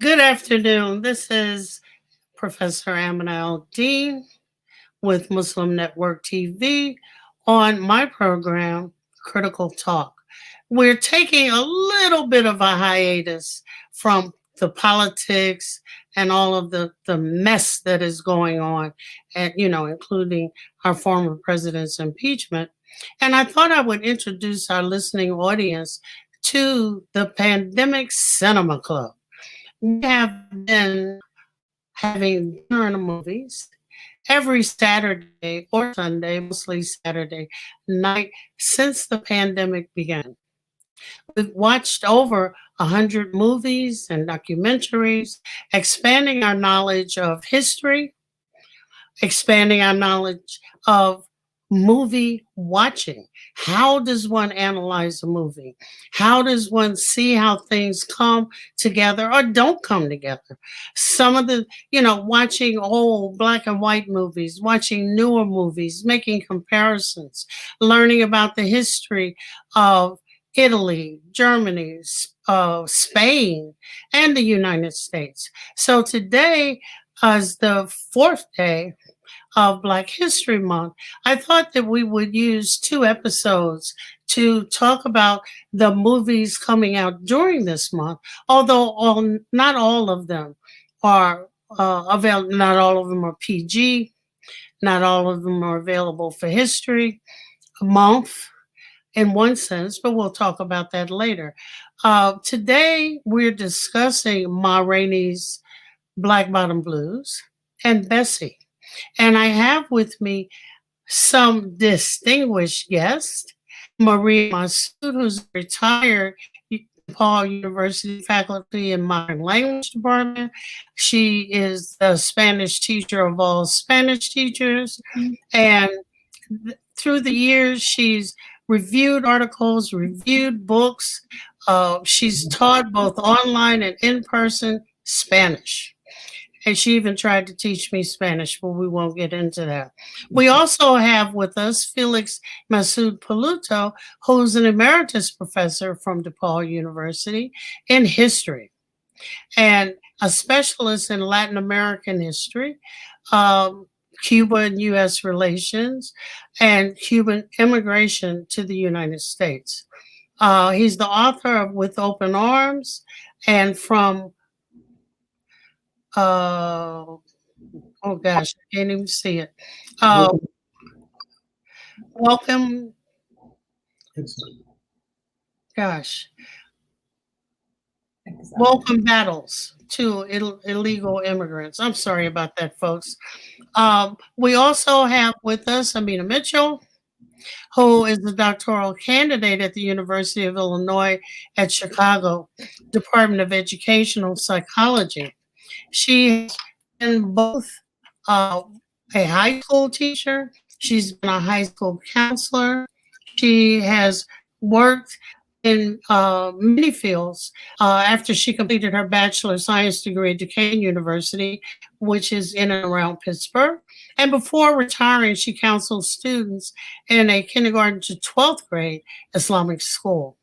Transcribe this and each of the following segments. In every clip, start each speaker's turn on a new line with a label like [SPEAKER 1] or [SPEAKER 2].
[SPEAKER 1] Good afternoon. This is Professor Aminah Al-Deen with Muslim Network TV on my program, Critical Talk. We're taking a little bit of a hiatus from the politics and all of the mess that is going on, and including our former president's impeachment. And I thought I would introduce our listening audience to the Pandemic Cinema Club. We have been having dinner in the movies every Saturday or Sunday, mostly Saturday night since the pandemic began. We've watched over 100 movies and documentaries, expanding our knowledge of history, expanding our knowledge of movie watching. How does one analyze a movie? How does one see how things come together or don't come together? Some of watching old black and white movies, watching newer movies, making comparisons, learning about the history of Italy, Germany, Spain, and the United States. So today, as the fourth day of Black History Month, I thought that we would use two episodes to talk about the movies coming out during this month, although not all of them are available, not all of them are PG, not all of them are available for History Month in one sense, but we'll talk about that later. Today, we're discussing Ma Rainey's Black Bottom Blues and Bessie. And I have with me some distinguished guests. Maria Massoud, who's retired DePaul University faculty in Modern Language Department. She is the Spanish teacher of all Spanish teachers. And through the years, she's reviewed articles, reviewed books. She's taught both online and in person Spanish. And she even tried to teach me Spanish, but we won't get into that. We also have with us Felix Massoud Peluto, who's an emeritus professor from DePaul University in history and a specialist in Latin American history, Cuba and U.S. relations, and Cuban immigration to the United States. He's the author of With Open Arms and from oh gosh, I can't even see it. Welcome, gosh, welcome battles to illegal immigrants. I'm sorry about that, folks. We also have with us Aminah Mitchell, who is the doctoral candidate at the University of Illinois at Chicago, Department of Educational Psychology. She has been both a high school teacher, she's been a high school counselor, she has worked in many fields after she completed her Bachelor of Science degree at Duquesne University, which is in and around Pittsburgh. And before retiring, she counseled students in a kindergarten to 12th grade Islamic school.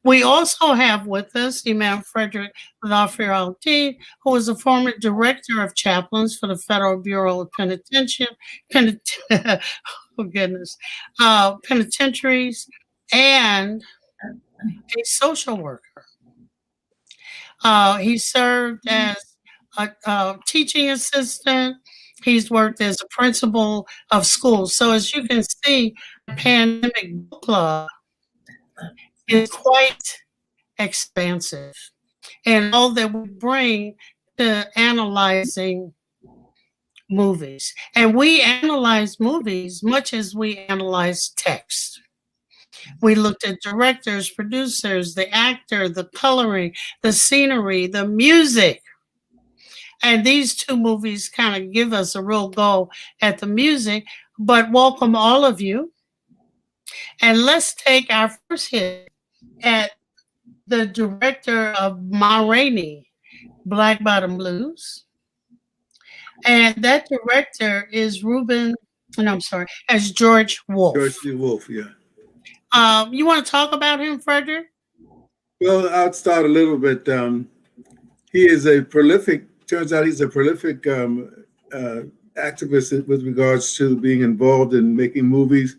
[SPEAKER 1] We also have with us Imam Frederick Al-Deen, who is a former director of chaplains for the Federal Bureau of oh goodness, penitentiaries, and a social worker. He served as a teaching assistant. He's worked as a principal of schools. So as you can see, the Pandemic Book Club is quite expansive. And all that we bring to analyzing movies. And we analyze movies much as we analyze text. We looked at directors, producers, the actor, the coloring, the scenery, the music. And these two movies kind of give us a real go at the music, but welcome all of you. And let's take our first hit at the director of Ma Rainey, Black Bottom Blues. And that director is as George Wolfe.
[SPEAKER 2] George C. Wolfe, yeah.
[SPEAKER 1] You want to talk about him, Frederick?
[SPEAKER 2] Well, I'll start a little bit. he is a prolific. Turns out he's a prolific activist with regards to being involved in making movies,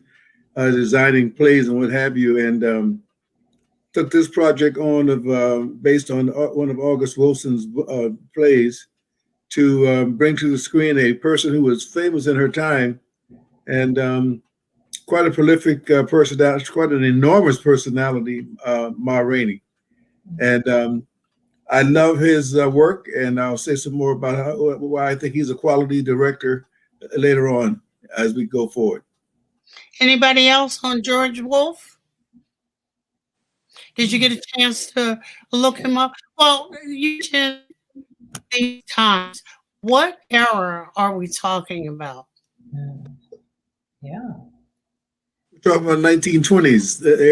[SPEAKER 2] designing plays, and what have you. And took this project on of based on one of August Wilson's plays to bring to the screen a person who was famous in her time and quite a prolific personality, quite an enormous personality, Ma Rainey. And I love his work, and I'll say some more about why I think he's a quality director later on as we go forward.
[SPEAKER 1] Anybody else on George Wolfe? Did you get a chance to look him up? Well, you mentioned these times. What era are we talking about?
[SPEAKER 3] Yeah.
[SPEAKER 2] We're talking about 1920s, the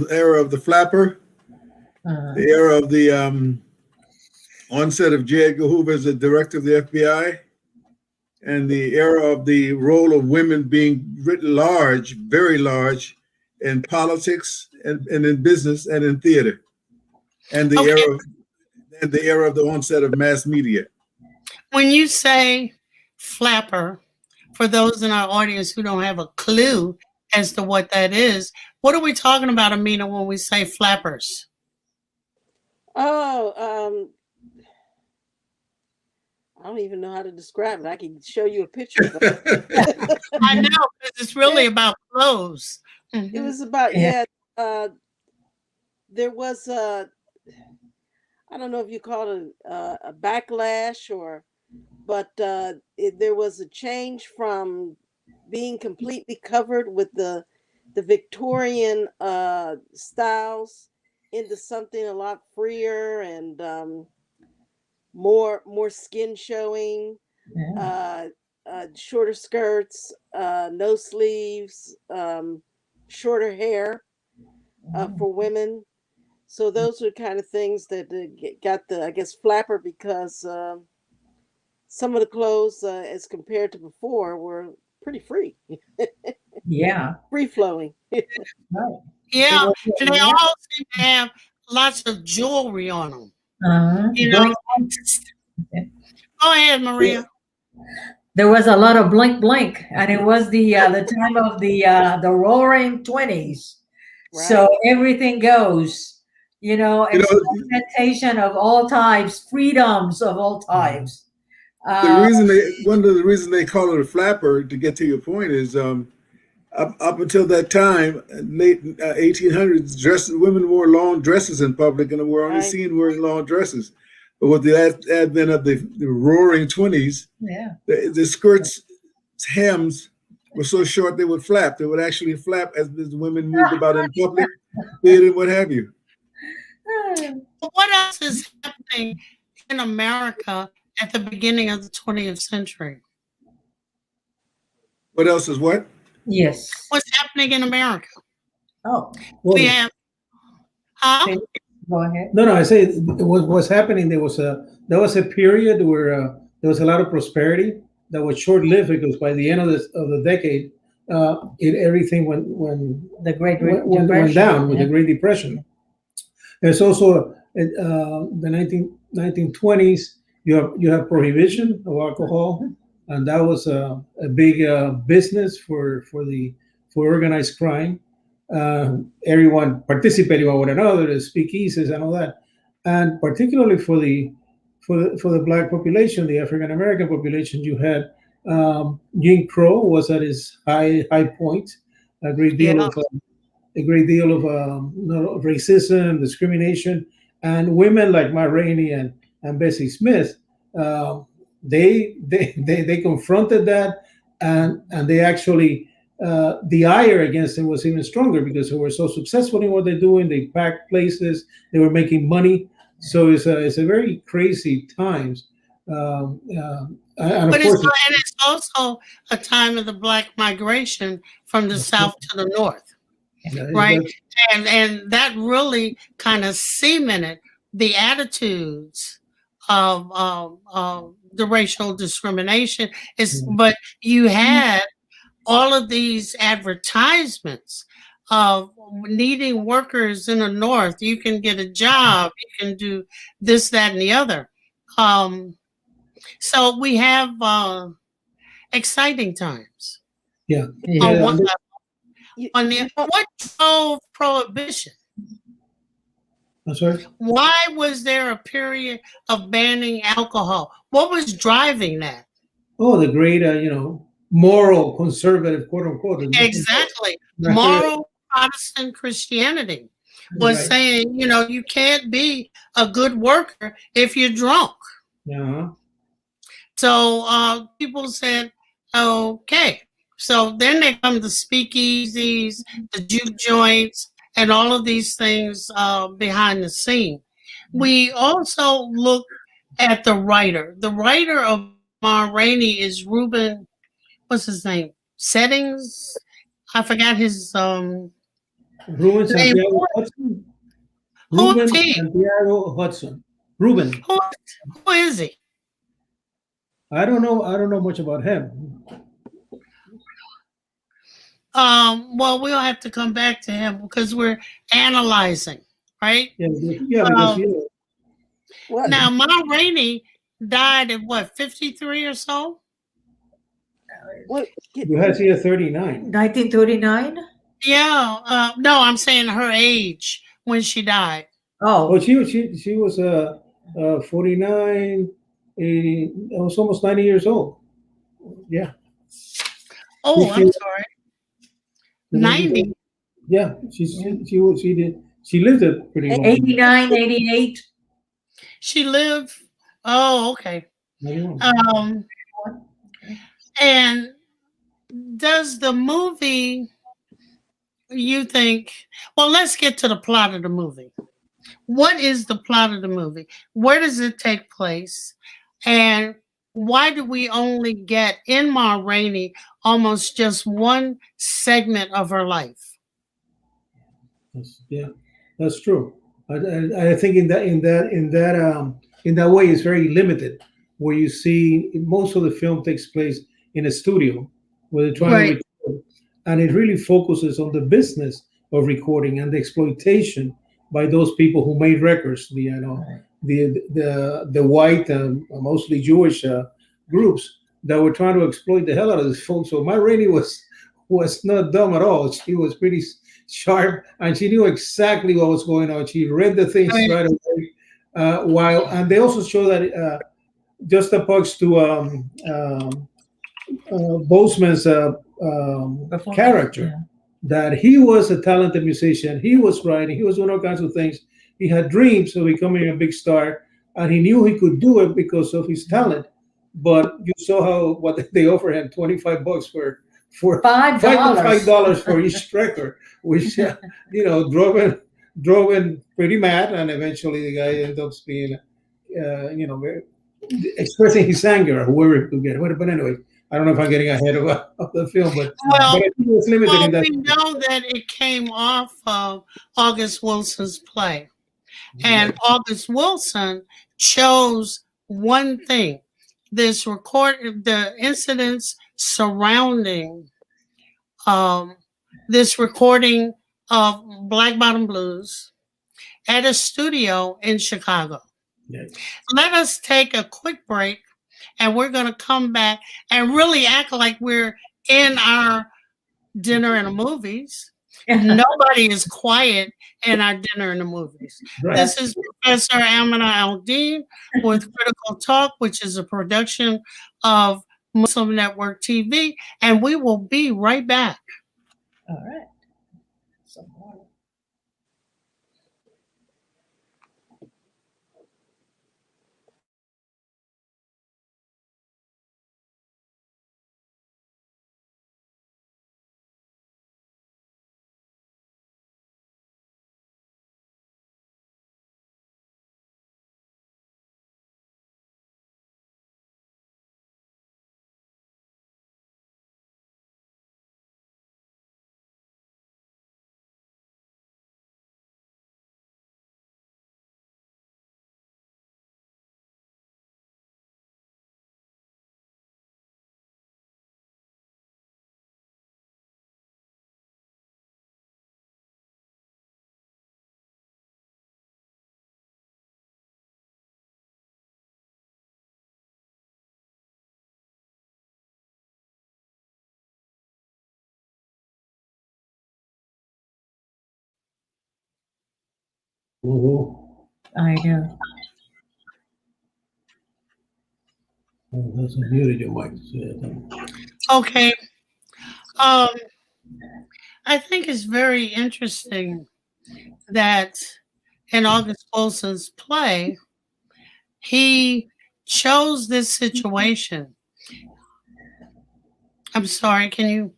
[SPEAKER 2] era of the flapper, the era of the onset of J. Edgar Hoover as the director of the FBI, and the era of the role of women being writ large, very large, in politics and in business and in theater, and the era of the onset of mass media.
[SPEAKER 1] When you say flapper, for those in our audience who don't have a clue as to what that is, what are we talking about, Aminah, when we say flappers?
[SPEAKER 4] Oh, I don't even know how to describe it. I can show you a picture of it.
[SPEAKER 1] I know, because it's really about clothes.
[SPEAKER 4] It was about, there was I don't know if you call it a backlash but there was a change from being completely covered with the Victorian styles into something a lot freer and more skin showing, shorter skirts, no sleeves, shorter hair for women. So those are kind of things that got the, I guess, flapper, because some of the clothes, as compared to before, were pretty free.
[SPEAKER 3] Yeah.
[SPEAKER 4] Free flowing.
[SPEAKER 3] Right.
[SPEAKER 1] Yeah, and they all seem to have lots of jewelry on them. You know, go ahead, Maria.
[SPEAKER 3] There was a lot of blink blink, and it was the time of the Roaring 20s.
[SPEAKER 4] Right.
[SPEAKER 3] So everything goes. Experimentation of all types, freedoms of all types.
[SPEAKER 2] One of the reasons they call it a flapper, to get to your point, is up until that time, late 1800s, women wore long dresses in public, and were only seen wearing long dresses. But with the advent of the Roaring 20s, the skirts, hems were so short they would flap. They would actually flap as the women moved about in public, theater, what have you.
[SPEAKER 1] What else is happening in America at the beginning of the 20th century?
[SPEAKER 2] What else is what?
[SPEAKER 3] Yes.
[SPEAKER 1] What's happening in America?
[SPEAKER 3] Oh,
[SPEAKER 1] we have.
[SPEAKER 3] Go ahead.
[SPEAKER 5] No, I say what's happening. There was a period where there was a lot of prosperity that was short lived, because by the end of the decade, everything went down with the Great Depression. There's also the 1920s. You have prohibition of alcohol, and that was a big business for organized crime. Everyone participating with one another, the speakeasies and all that, and particularly for the Black population, the African American population, you had Jim Crow was at his high point. A great deal of racism, discrimination, and women like Ma Rainey and Bessie Smith. They confronted that, and they actually. The ire against them was even stronger, because they were so successful in what they're doing. They packed places, they were making money. So it's a very crazy times. And
[SPEAKER 1] it's also a time of the Black migration from the South to the North, right? And that really kind of cemented the attitudes of the racial discrimination. But you had all of these advertisements of needing workers in the North. You can get a job, you can do this, that, and the other. Um, so we have exciting times.
[SPEAKER 5] Yeah.
[SPEAKER 1] On
[SPEAKER 5] Yeah.
[SPEAKER 1] one level.
[SPEAKER 4] You,
[SPEAKER 1] On
[SPEAKER 4] you
[SPEAKER 1] the
[SPEAKER 4] know,
[SPEAKER 1] what drove prohibition?
[SPEAKER 5] I'm sorry.
[SPEAKER 1] Why was there a period of banning alcohol? What was driving that?
[SPEAKER 5] Oh, the great, moral conservative, quote unquote.
[SPEAKER 1] Exactly.
[SPEAKER 5] Right.
[SPEAKER 1] Moral Protestant Christianity was
[SPEAKER 5] Right.
[SPEAKER 1] saying, you can't be a good worker if you're drunk.
[SPEAKER 5] Yeah.
[SPEAKER 1] So people said, okay. So then they come the speakeasies, the juke joints, and all of these things behind the scene. We also look at the writer. The writer of Ma Rainey is Ruben, what's his name? Settings? I forgot his
[SPEAKER 5] Ruben
[SPEAKER 1] name.
[SPEAKER 5] Santiago Hudson.
[SPEAKER 1] Who is
[SPEAKER 5] Ruben
[SPEAKER 1] he?
[SPEAKER 5] Santiago Hudson. Ruben.
[SPEAKER 1] Who, who is he?
[SPEAKER 5] I don't know. I don't know much about him.
[SPEAKER 1] Well, we'll have to come back to him because we're analyzing, right?
[SPEAKER 5] Yeah, because
[SPEAKER 1] Um,
[SPEAKER 4] what?
[SPEAKER 1] Now, Ma Rainey died at what, 53 or so?
[SPEAKER 4] What?
[SPEAKER 5] you have here 39.
[SPEAKER 3] 1939.
[SPEAKER 1] Yeah. No, I'm saying her age when she died.
[SPEAKER 5] Oh,
[SPEAKER 3] Oh,
[SPEAKER 5] she was 49, 80, was almost 90 years old. Yeah.
[SPEAKER 1] Oh, I'm sorry. 90.
[SPEAKER 5] Yeah, she lived a pretty long.
[SPEAKER 3] 89, 88.
[SPEAKER 1] She lived. Oh, okay.
[SPEAKER 5] 91.
[SPEAKER 1] Um, and does the movie, you think, well, let's get to the plot of the movie. What is the plot of the movie? Where does it take place? And why do we only get in Ma Rainey almost just one segment of her life?
[SPEAKER 5] Yeah, that's true. I think in that way it's very limited. Where you see most of the film takes place in a studio where they're trying to
[SPEAKER 1] Right.
[SPEAKER 5] record, and it really focuses on the business of recording and the exploitation by those people who made records. The white, mostly Jewish groups that were trying to exploit the hell out of this film. So Ma Rainey was not dumb at all. She was pretty sharp, and she knew exactly what was going on. She read the things
[SPEAKER 1] Right.
[SPEAKER 5] right away. And they also show that just opposed to Boseman's character,
[SPEAKER 3] Yeah.
[SPEAKER 5] that he was a talented musician. He was writing. He was doing all kinds of things. He had dreams of becoming a big star, and he knew he could do it because of his talent. But you saw what they offered him, $25 for
[SPEAKER 3] $5.
[SPEAKER 5] $5 for each record, which drove him pretty mad, and eventually the guy ended up being, very, expressing his anger, or whoever he could get. But anyway, I don't know if I'm getting ahead of the film, but
[SPEAKER 1] Well,
[SPEAKER 5] I think it was limited in that.
[SPEAKER 1] we know that it came off of August Wilson's play. And August Wilson chose one thing. The incidents surrounding this recording of Black Bottom Blues at a studio in Chicago.
[SPEAKER 5] Yeah.
[SPEAKER 1] Let us take a quick break and we're going to come back and really act like we're in our dinner and the movies. Nobody is quiet in our dinner and the movies.
[SPEAKER 5] Right.
[SPEAKER 1] This is Professor Aminah Al-Deen with Critical Talk, which is a production of Muslim Network TV, and we will be right back.
[SPEAKER 3] All right. Some more.
[SPEAKER 5] Oh,
[SPEAKER 3] I know.
[SPEAKER 5] that's a beauty, your mic. Yeah.
[SPEAKER 1] Okay. Um, I think it's very interesting that in August Wilson's play, he chose this situation. I'm sorry, can you?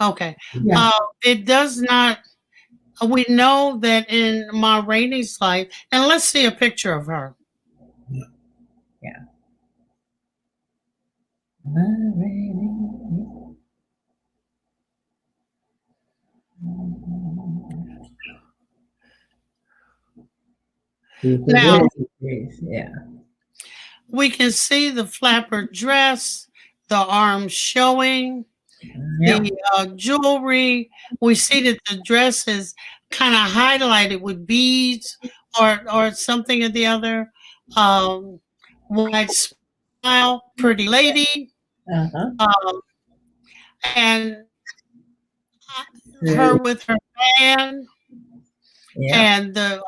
[SPEAKER 1] Okay.
[SPEAKER 3] Yeah.
[SPEAKER 1] It does not, we know that in Ma Rainey's life, and let's see a picture of her.
[SPEAKER 3] Yeah.
[SPEAKER 1] Now,
[SPEAKER 3] Yeah.
[SPEAKER 1] we can see the flapper dress, the arms showing,
[SPEAKER 3] Yep.
[SPEAKER 1] the jewelry. We see that the dress is kind of highlighted with beads or something or the other. White smile, pretty lady,
[SPEAKER 3] Uh-huh.
[SPEAKER 1] um, and
[SPEAKER 3] Yeah.
[SPEAKER 1] her with her fan
[SPEAKER 3] Yeah.
[SPEAKER 1] and the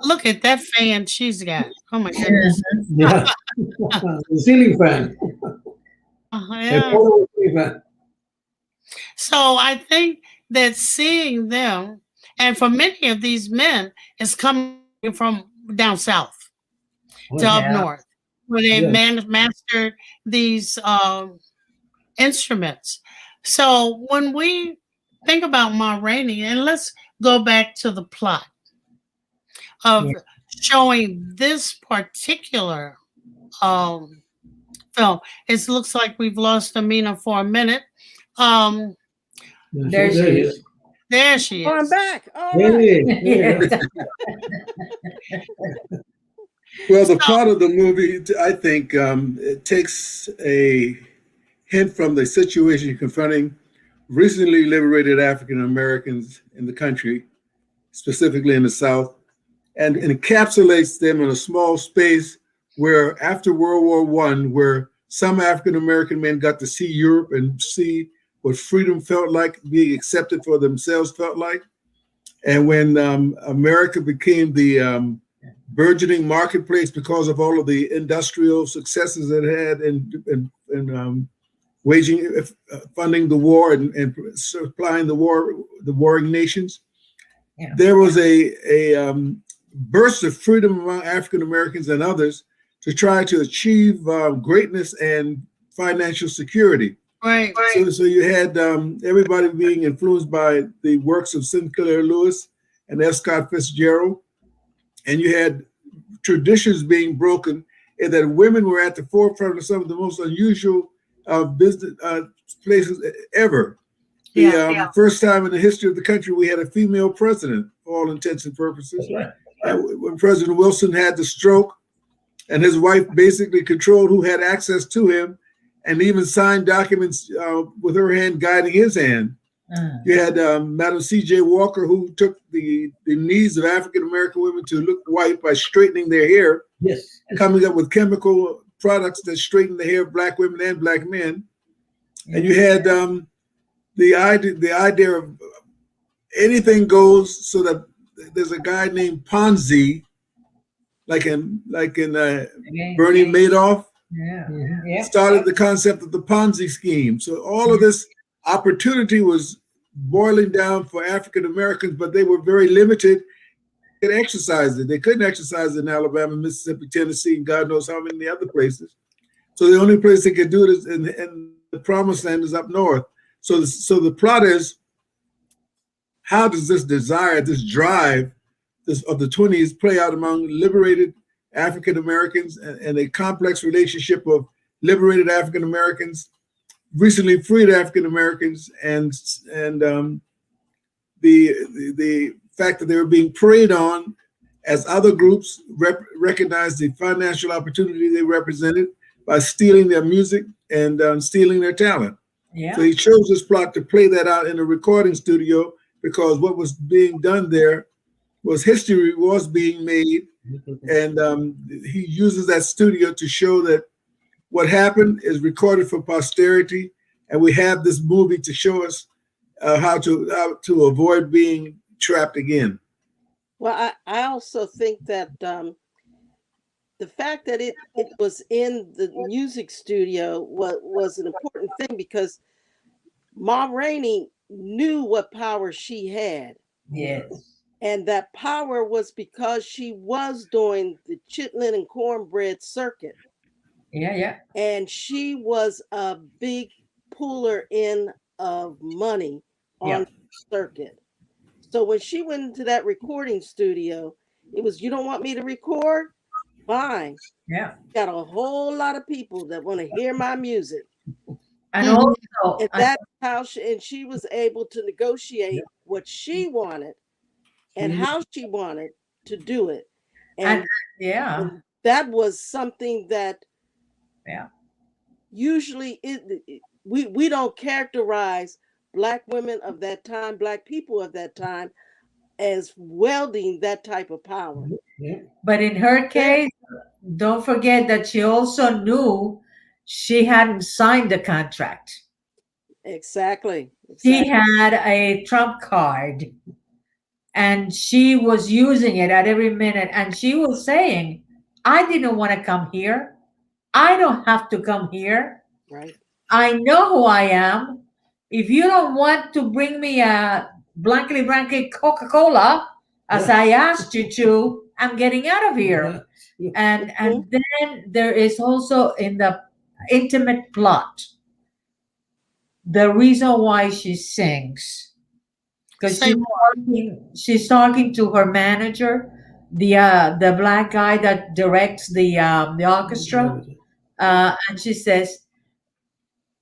[SPEAKER 1] look at that fan she's got. Oh my goodness.
[SPEAKER 5] Yeah. The ceiling fan. A
[SPEAKER 1] Yeah.
[SPEAKER 5] portable ceiling fan.
[SPEAKER 1] So I think that seeing them, and for many of these men, is coming from down south to up
[SPEAKER 3] Yeah.
[SPEAKER 1] north, where they
[SPEAKER 5] Yeah.
[SPEAKER 1] mastered these instruments. So when we think about Ma Rainey, and let's go back to the plot of
[SPEAKER 3] Yeah.
[SPEAKER 1] showing this particular um, film. It looks like we've lost Aminah for a minute. Um,
[SPEAKER 5] Yeah,
[SPEAKER 3] There
[SPEAKER 5] there
[SPEAKER 3] she
[SPEAKER 5] he
[SPEAKER 3] is.
[SPEAKER 5] is.
[SPEAKER 1] there she
[SPEAKER 4] Oh, I'm
[SPEAKER 1] is.
[SPEAKER 4] back. All
[SPEAKER 5] Hey,
[SPEAKER 4] right.
[SPEAKER 5] there
[SPEAKER 3] Yes.
[SPEAKER 2] Well, the plot of the movie, I think, it takes a hint from the situation confronting recently liberated African Americans in the country, specifically in the South, and encapsulates them in a small space where, after World War One, where some African American men got to see Europe and see what freedom felt like, being accepted for themselves felt like, and when America became the burgeoning marketplace because of all of the industrial successes it had in waging, funding the war and supplying the warring nations.
[SPEAKER 3] Yeah.
[SPEAKER 2] There was a burst of freedom among African Americans and others to try to achieve greatness and financial security.
[SPEAKER 1] Right.
[SPEAKER 2] So you had everybody being influenced by the works of Sinclair Lewis and F. Scott Fitzgerald, and you had traditions being broken, and that women were at the forefront of some of the most unusual business places ever. The first time in the history of the country we had a female president, for all intents and purposes.
[SPEAKER 5] That's right.
[SPEAKER 2] And when President Wilson had the stroke, and his wife basically controlled who had access to him, and even signed documents with her hand guiding his hand. You had Madam C.J. Walker, who took the needs of African American women to look white by straightening their hair,
[SPEAKER 5] Yes.
[SPEAKER 2] coming up with chemical products that straighten the hair of black women and black men. And you had the idea of anything goes, so that there's a guy named Ponzi, like in Bernie Madoff,
[SPEAKER 3] Yeah. Yeah.
[SPEAKER 2] started the concept of the Ponzi scheme. So all of this opportunity was boiling down for African Americans, but they were very limited. They could exercise it. They couldn't exercise it in Alabama, Mississippi, Tennessee, and God knows how many other places. So the only place they could do it is in the promised land is up north. So the plot is, how does this desire, this drive of the 20s play out among liberated African Americans and a complex relationship of liberated African Americans, recently freed African Americans, and the fact that they were being preyed on as other groups recognized the financial opportunity they represented by stealing their music and stealing their talent.
[SPEAKER 3] Yeah.
[SPEAKER 2] So he chose this plot to play that out in a recording studio, because what was being done there was history was being made, and he uses that studio to show that what happened is recorded for posterity, and we have this movie to show us how to avoid being trapped again.
[SPEAKER 4] Well, I also think that the fact that it was in the music studio was an important thing because Ma Rainey knew what power she had.
[SPEAKER 3] Yes.
[SPEAKER 4] And that power was because she was doing the chitlin and cornbread circuit.
[SPEAKER 3] Yeah, yeah.
[SPEAKER 4] And she was a big puller in of money on
[SPEAKER 3] Yeah.
[SPEAKER 4] the circuit. So when she went into that recording studio, it was, you don't want me to record? Fine.
[SPEAKER 3] Yeah.
[SPEAKER 4] Got a whole lot of people that want to hear my music.
[SPEAKER 3] And
[SPEAKER 1] Mhm.
[SPEAKER 3] also,
[SPEAKER 4] And that's how she was able to
[SPEAKER 5] Yeah.
[SPEAKER 4] negotiate what she wanted and
[SPEAKER 5] She,
[SPEAKER 4] how she wanted to do it.
[SPEAKER 3] and
[SPEAKER 4] And,
[SPEAKER 3] yeah,
[SPEAKER 4] and that was something that
[SPEAKER 3] yeah.
[SPEAKER 4] usually we don't characterize black women of that time, black people of that time as wielding that type of power.
[SPEAKER 5] yeah.
[SPEAKER 3] But in her
[SPEAKER 4] There,
[SPEAKER 3] case, don't forget that she also knew she hadn't signed the contract.
[SPEAKER 4] exactly,
[SPEAKER 3] She
[SPEAKER 4] exactly.
[SPEAKER 3] had a trump card and she was using it at every minute. And she was saying, I didn't want to come here. I don't have to come here.
[SPEAKER 4] Right.
[SPEAKER 3] I know who I am. If you don't want to bring me a blankety blanket Coca Cola, as
[SPEAKER 5] Yeah.
[SPEAKER 3] I asked you to, I'm getting out of here.
[SPEAKER 5] Yeah.
[SPEAKER 3] And
[SPEAKER 4] Mhm.
[SPEAKER 3] then there is also in the intimate plot the reason why she sings because
[SPEAKER 1] Say more.
[SPEAKER 3] she's talking to her manager, the black guy that directs the orchestra, and she says,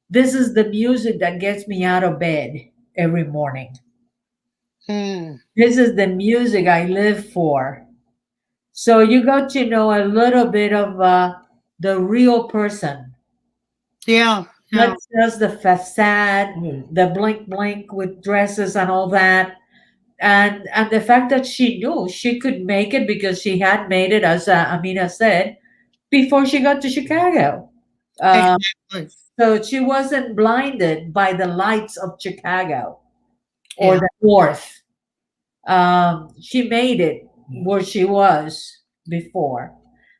[SPEAKER 3] "This is the music that gets me out of bed every morning.
[SPEAKER 1] Mm.
[SPEAKER 3] This is the music I live for." So you got to know a little bit of the real person,
[SPEAKER 1] Yeah,
[SPEAKER 3] not
[SPEAKER 1] yeah.
[SPEAKER 3] just the facade,
[SPEAKER 5] Yeah.
[SPEAKER 3] the blink blink with dresses and all that. And the fact that she knew she could make it because she had made it, as Amina said, before she got to Chicago. Uh,
[SPEAKER 1] Exactly.
[SPEAKER 3] so she wasn't blinded by the lights of Chicago or
[SPEAKER 1] Yeah.
[SPEAKER 3] the North. She made it where she was before.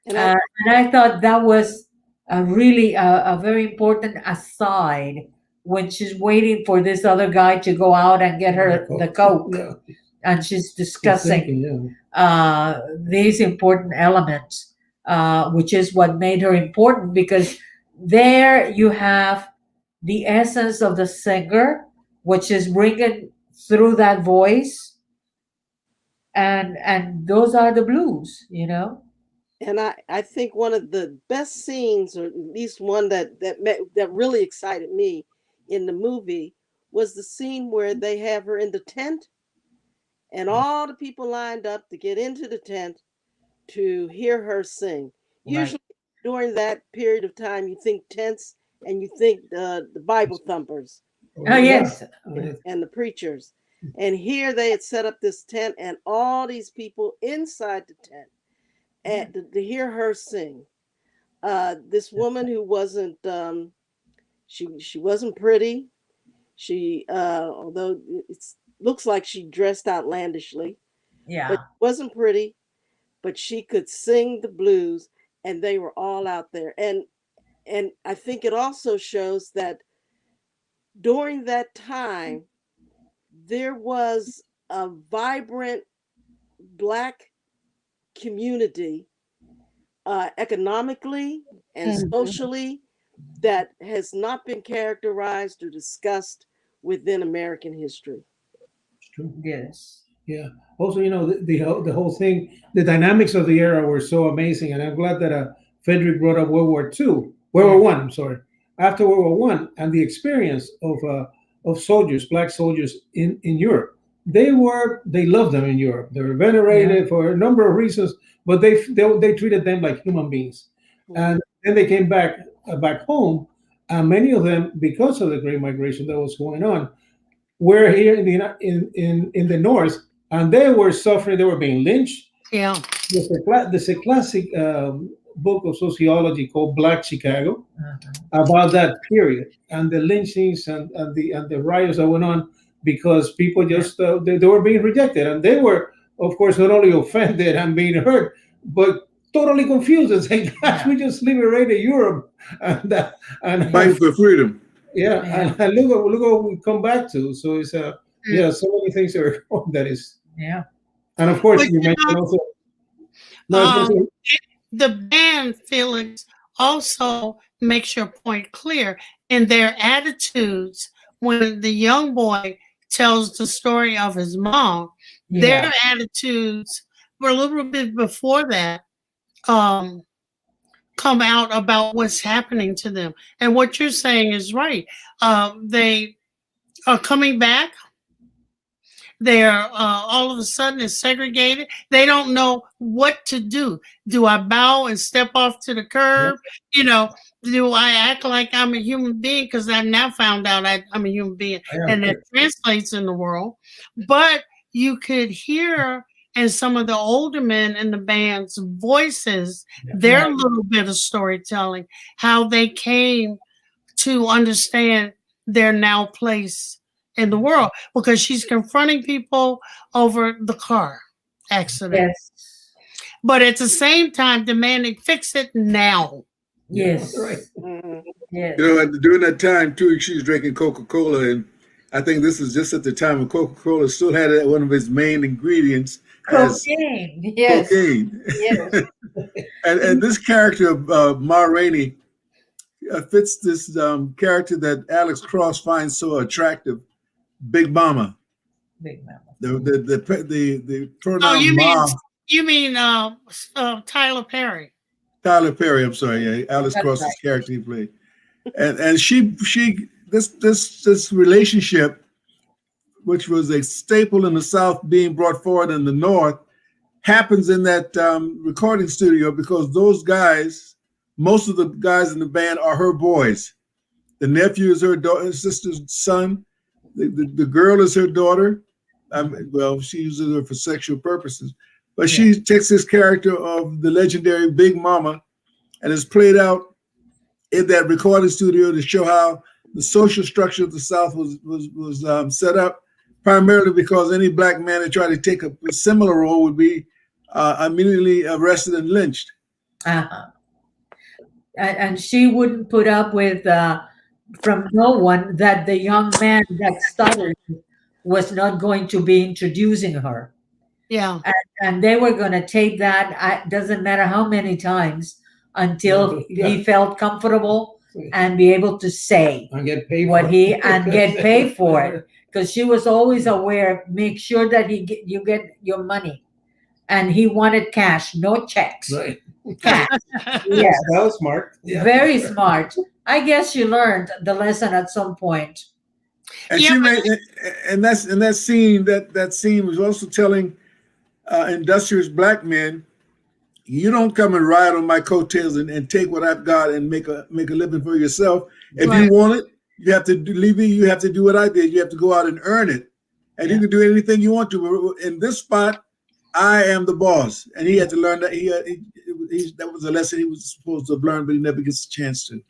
[SPEAKER 4] And I
[SPEAKER 3] Uh, and I thought that was a very important aside when she's waiting for this other guy to go out and get her the Coke.
[SPEAKER 5] Yeah.
[SPEAKER 3] And she's
[SPEAKER 5] She's
[SPEAKER 3] discussing
[SPEAKER 5] thinking, yeah.
[SPEAKER 3] these important elements, which is what made her important because there you have the essence of the singer, which is bringing through that voice, and those are the blues, you know.
[SPEAKER 4] I think one of the best scenes, or at least one that really excited me in the movie, was the scene where they have her in the tent and all the people lined up to get into the tent to hear her sing.
[SPEAKER 3] Right.
[SPEAKER 4] Usually during that period of time, you think tents and you think the Bible thumpers
[SPEAKER 3] Oh
[SPEAKER 5] Yeah.
[SPEAKER 3] yes.
[SPEAKER 4] and the preachers. And here they had set up this tent and all these people inside the tent and to hear her sing. This woman who wasn't she wasn't pretty. She although it looks like she dressed outlandishly, but
[SPEAKER 3] Yeah.
[SPEAKER 4] she wasn't pretty, but she could sing the blues and they were all out there. And I think it also shows that during that time there was a vibrant black community economically and
[SPEAKER 1] Mhm.
[SPEAKER 4] socially that has not been characterized or discussed within American history.
[SPEAKER 5] It's true.
[SPEAKER 3] Yes.
[SPEAKER 5] Yeah. Also, the whole thing, the dynamics of the era were so amazing, and I'm glad that Frederick brought up World
[SPEAKER 3] Yeah.
[SPEAKER 5] War One. I'm sorry, after World War One, and the experience of soldiers, black soldiers in Europe. They loved them in Europe. They were
[SPEAKER 3] Yeah.
[SPEAKER 5] venerated for a number of reasons, but they treated them like human beings.
[SPEAKER 4] Mhm.
[SPEAKER 5] And then they came back home, and many of them, because of the Great Migration that was going on, were here in the north, and they were suffering. They were being lynched.
[SPEAKER 1] Yeah.
[SPEAKER 5] There's a classic book of sociology called Black Chicago
[SPEAKER 3] Mhm.
[SPEAKER 5] about that period and the lynchings and the riots that went on because people
[SPEAKER 3] Yeah.
[SPEAKER 5] just they were being rejected, and they were of course, not only offended and being hurt, but totally confused and saying, "Gosh, we just liberated Europe, and
[SPEAKER 2] Fighting for freedom.
[SPEAKER 5] yeah,
[SPEAKER 3] Yeah.
[SPEAKER 5] and look what we come back to." So it's yeah, so many things are that is,
[SPEAKER 3] Yeah.
[SPEAKER 5] and of course
[SPEAKER 1] But
[SPEAKER 5] you
[SPEAKER 1] you
[SPEAKER 5] mentioned
[SPEAKER 1] know,
[SPEAKER 5] also. No, I was gonna say,
[SPEAKER 1] the band, Felix, also makes your point clear in their attitudes when the young boy tells the story of his mom.
[SPEAKER 3] Yeah.
[SPEAKER 1] Their attitudes were a little bit before that um, come out about what's happening to them. And what you're saying is right. They are coming back. They're all of a sudden is segregated. They don't know what to do. Do I bow and step off to the
[SPEAKER 5] yeah,
[SPEAKER 1] curb? You know, do I act like I'm a human being? Because I now found out I'm a human being,
[SPEAKER 5] yeah, of
[SPEAKER 1] and that
[SPEAKER 5] course.
[SPEAKER 1] translates in the world. But you could hear in some of the older men in the band's voices
[SPEAKER 5] Yeah.
[SPEAKER 1] their little bit of storytelling, how they came to understand their now place in the world, because she's confronting people over the car accident,
[SPEAKER 3] Yes.
[SPEAKER 1] but at the same time demanding fix it now.
[SPEAKER 3] Yes.
[SPEAKER 5] Right.
[SPEAKER 4] Mhm.
[SPEAKER 3] Yes.
[SPEAKER 2] You know, and during that time too, she was drinking Coca-Cola, and I think this is just at the time when Coca-Cola still had one of its main ingredients as
[SPEAKER 3] Cocaine. Yes.
[SPEAKER 2] cocaine.
[SPEAKER 3] Yes.
[SPEAKER 2] And this character of Ma Rainey fits this character that Alex Cross finds so attractive, Big Mama.
[SPEAKER 3] Big Mama.
[SPEAKER 2] The
[SPEAKER 1] Oh,
[SPEAKER 2] pronoun Ma.
[SPEAKER 1] you mean Tyler Perry?
[SPEAKER 2] Tyler Perry. I'm sorry, yeah, Alex
[SPEAKER 3] That's
[SPEAKER 2] Cross's
[SPEAKER 3] right.
[SPEAKER 2] character he played, and she this relationship, which was a staple in the South, being brought forward in the North, happens in that recording studio because those guys, most of the guys in the band are her boys. The nephew is her sister's son. The girl is her daughter. Well, she uses her for sexual purposes, but she takes this character of the legendary Big Mama and is played out in that recording studio to show how the social structure of the South was set up, primarily because any black man that tried to take a similar role would be immediately arrested and lynched.
[SPEAKER 3] Uh-huh. And she wouldn't put up with from no one that the young man that stuttered was not going to be introducing her.
[SPEAKER 1] Yeah.
[SPEAKER 3] And they were going to take that, doesn't matter how many times, until
[SPEAKER 5] Yeah.
[SPEAKER 3] he felt comfortable and be able to say
[SPEAKER 5] I get paid
[SPEAKER 3] what
[SPEAKER 5] for
[SPEAKER 3] he
[SPEAKER 5] it.
[SPEAKER 3] and get paid for it, because she was always aware, make sure that you get your money, and he wanted cash, no checks.
[SPEAKER 5] Right.
[SPEAKER 3] Cash. Yes.
[SPEAKER 5] That was smart. Yeah.
[SPEAKER 3] Very smart. I guess she learned the lesson at some point.
[SPEAKER 2] And
[SPEAKER 1] Yeah,
[SPEAKER 2] she made, and that scene was also telling industrious black men, you don't come and ride on my coattails and take what I've got and make a living for yourself. If
[SPEAKER 1] Right.
[SPEAKER 2] you want it, you have to leave it. You have to do what I did. You have to go out and earn it, and you can do anything you want to. In this spot, I am the boss, and he had to learn that. That was a lesson he was supposed to have learned, but he never gets a chance to.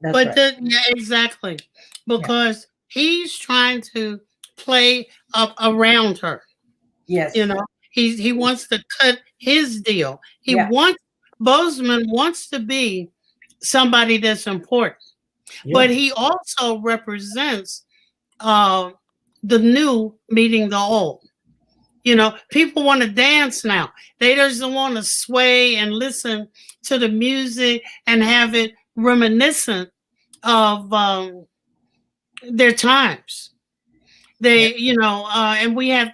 [SPEAKER 3] That's
[SPEAKER 1] But
[SPEAKER 3] right.
[SPEAKER 1] yeah, exactly, because he's trying to play up around her.
[SPEAKER 3] Yes.
[SPEAKER 1] You know, he wants to cut his deal. He
[SPEAKER 3] Yeah.
[SPEAKER 1] wants Bozeman wants to be somebody that's important, but he also represents the new meeting the old. You know, people want to dance now. They just want to sway and listen to the music and have it reminiscent of their times. They, you know, and we have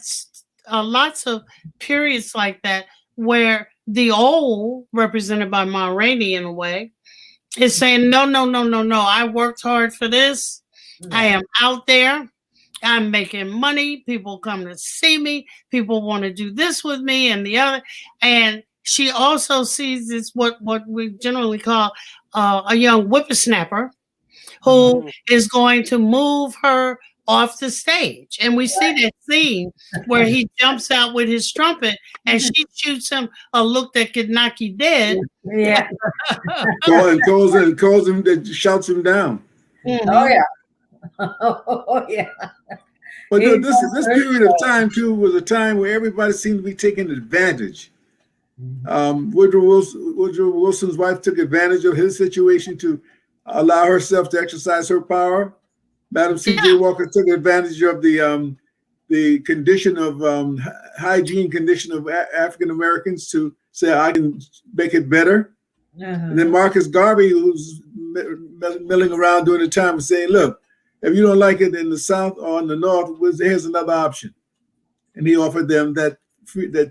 [SPEAKER 1] lots of periods like that where the old, represented by Ma Rainey in a way, is saying, no, no, no, no, no. I worked hard for this. I am out there. I'm making money. People come to see me. People want to do this with me and the other. And she also sees this, what we generally call a young whippersnapper who is going to move her off the stage. And we see that scene where he jumps out with his trumpet and she shoots him a look that could knock you dead.
[SPEAKER 3] Yeah.
[SPEAKER 2] And calls him, that shouts him down.
[SPEAKER 3] Oh yeah. Oh yeah.
[SPEAKER 2] But
[SPEAKER 3] It
[SPEAKER 2] this
[SPEAKER 3] was
[SPEAKER 2] period of time too was a time where everybody seemed to be taking advantage. Woodrow Wilson's wife took advantage of his situation to allow herself to exercise her power. Madam C.J.
[SPEAKER 1] Yeah.
[SPEAKER 2] Walker took advantage of the condition of hygiene condition of African Americans to say, I can make it better. And then Marcus Garvey, who's milling around during the time, was saying, look, if you don't like it in the South or in the North, here's another option. And he offered them that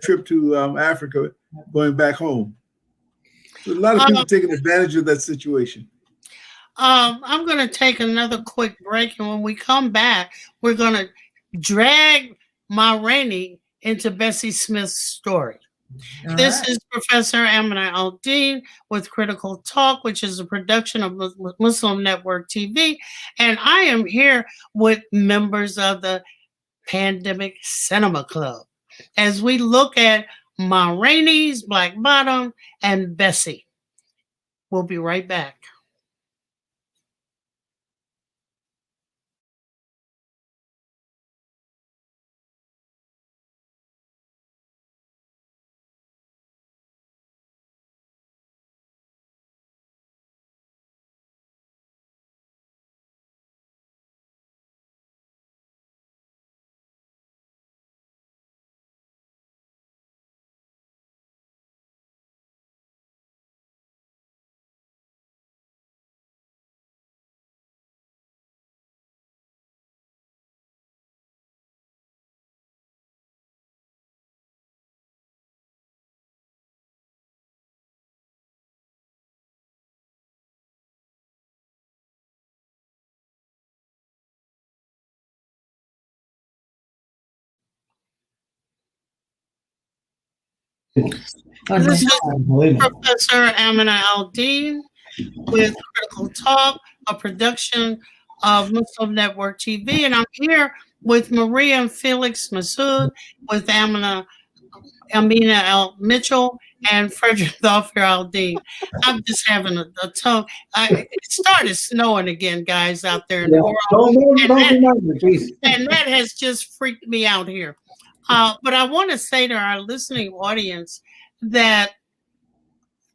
[SPEAKER 2] trip to Africa, going back home. So a lot of people taking advantage of that situation.
[SPEAKER 1] I'm going to take another quick break, and when we come back, we're going to drag Ma Rainey into Bessie Smith's story. This is Professor Aminah Al-Deen with Critical Talk, which is a production of Muslim Network TV. And I am here with members of the Pandemic Cinema Club as we look at Ma Rainey's Black Bottom and Bessie. We'll be right back. This is Professor Aminah Al-Deen with Critical Talk, a production of Muslim Network TV. And I'm here with Maria and Felix Masood, with Aminah Al Mitchell, and Frederick Dhofir Al-Deen. I'm just having a tongue. It started snowing again, guys, out there in the world. And that has just freaked me out here. But I want to say to our listening audience that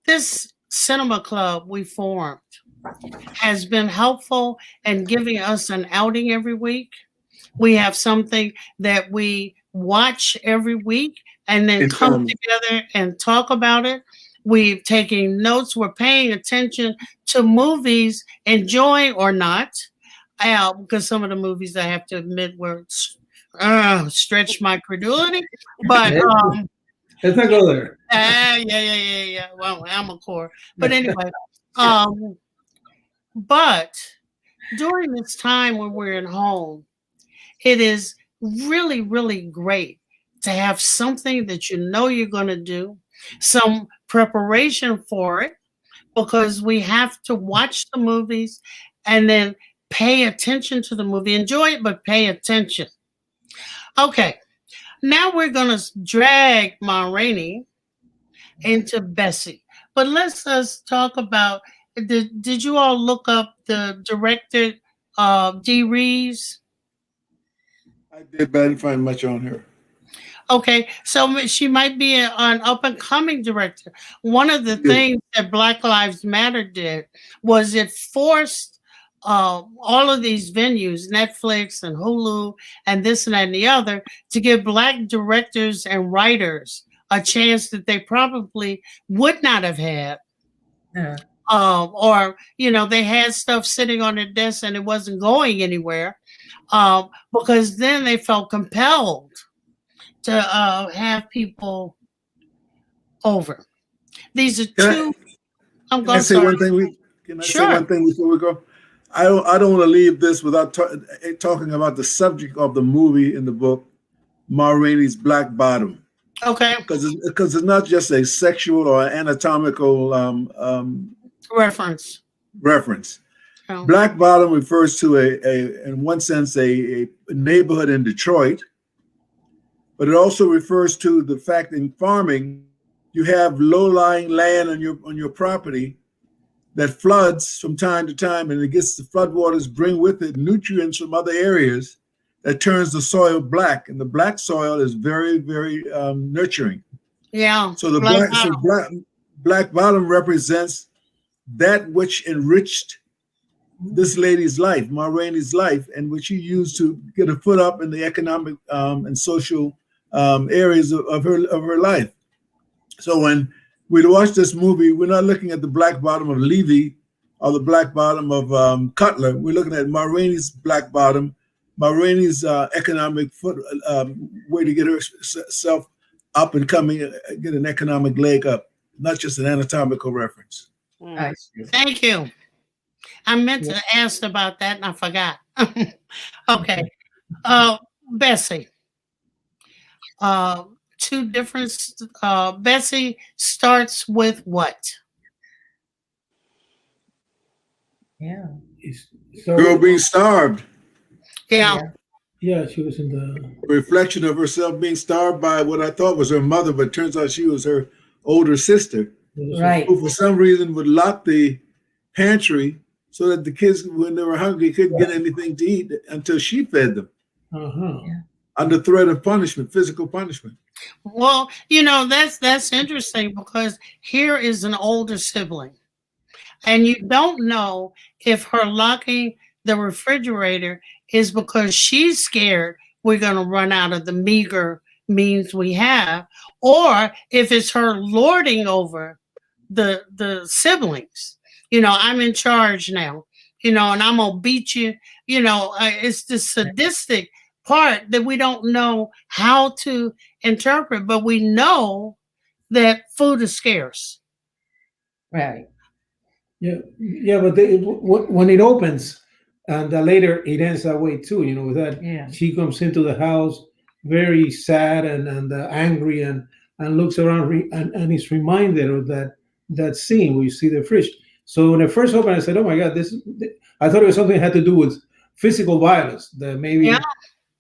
[SPEAKER 1] this cinema club we formed has been helpful in giving us an outing every week. We have something that we watch every week and then come together and talk about it. We've taken notes. We're paying attention to movies, enjoying or not, because some of the movies, I have to admit, were stretch my credulity. But
[SPEAKER 5] let's not go there.
[SPEAKER 1] Yeah. Well, I'm a core. But anyway, but during this time when we're at home, it is really, really great to have something that you know you're going to do, some preparation for it, because we have to watch the movies and then pay attention to the movie. Enjoy it, but pay attention. Okay, now we're going to drag Ma Rainey into Bessie. But let's talk about, did you all look up the director, Dee Reeves?
[SPEAKER 2] I did, but I didn't find much on her.
[SPEAKER 1] Okay, so she might be an up-and-coming director. One of the things that Black Lives Matter did was it forced all of these venues, Netflix and Hulu and this and that and the other, to give Black directors and writers a chance that they probably would not have had. Or, they had stuff sitting on their desk and it wasn't going anywhere, because then they felt compelled to have people over. These are two.
[SPEAKER 2] Can I say one thing? Can I say one thing before we go? I don't want to leave this without talking about the subject of the movie in the book, Ma Rainey's Black Bottom.
[SPEAKER 1] Okay.
[SPEAKER 2] Because it's not just a sexual or anatomical
[SPEAKER 1] reference.
[SPEAKER 2] Oh. Black Bottom refers to in one sense, a neighborhood in Detroit. But it also refers to the fact in farming, you have low-lying land on your property that floods from time to time, and the floodwaters bring with it nutrients from other areas that turns the soil black, and the black soil is very, very nurturing.
[SPEAKER 1] Yeah.
[SPEAKER 2] So the
[SPEAKER 1] Black
[SPEAKER 2] black bottom represents that which enriched this lady's life, Ma Rainey's life, and which she used to get a foot up in the economic and social areas of her life. So when we watch this movie, we're not looking at the black bottom of Levy or the black bottom of Cutler. We're looking at Ma Rainey's black bottom, Ma Rainey's economic way to get herself up and coming, get an economic leg up, not just an anatomical reference.
[SPEAKER 3] I see.
[SPEAKER 1] Thank you. I meant to ask about that and I forgot. Okay. Bessie. Two different. Bessie starts with what?
[SPEAKER 3] Yeah.
[SPEAKER 2] Girl being starved.
[SPEAKER 1] Yeah.
[SPEAKER 5] Yeah, she was in the.
[SPEAKER 2] Reflection of herself being starved by what I thought was her mother, but it turns out she was her older sister,
[SPEAKER 3] Right.
[SPEAKER 2] who for some reason would lock the pantry so that the kids, when they were hungry, couldn't get anything to eat until she fed them under threat of punishment, physical punishment.
[SPEAKER 1] Well, that's interesting because here is an older sibling, and you don't know if her locking the refrigerator is because she's scared we're going to run out of the meager means we have, or if it's her lording over the siblings. I'm in charge now, and I'm going to beat you. It's the sadistic part that we don't know how to interpret, but we know that food is scarce.
[SPEAKER 3] Right.
[SPEAKER 5] Yeah, but when it opens, and later it ends that way too. That she comes into the house very sad and angry and looks around and is reminded of that scene where you see the fridge. So when it first opened, I said, "Oh my God, I thought it was something that had to do with physical violence. That maybe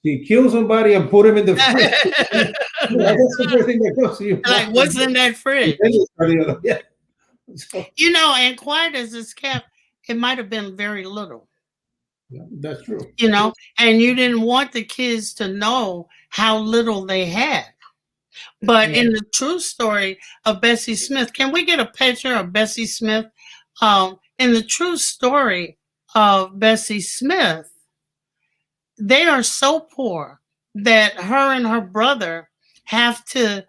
[SPEAKER 5] she killed somebody and put him in the fridge." That's the first thing that goes to you.
[SPEAKER 1] Like, what's in that fridge?
[SPEAKER 5] Yeah. So,
[SPEAKER 1] And quiet as it's kept, it might have been very little.
[SPEAKER 5] yeah, that's true.
[SPEAKER 1] And you didn't want the kids to know how little they had. But in the true story of Bessie Smith, can we get a picture of Bessie Smith? In the true story of Bessie Smith, they are so poor that her and her brother have to,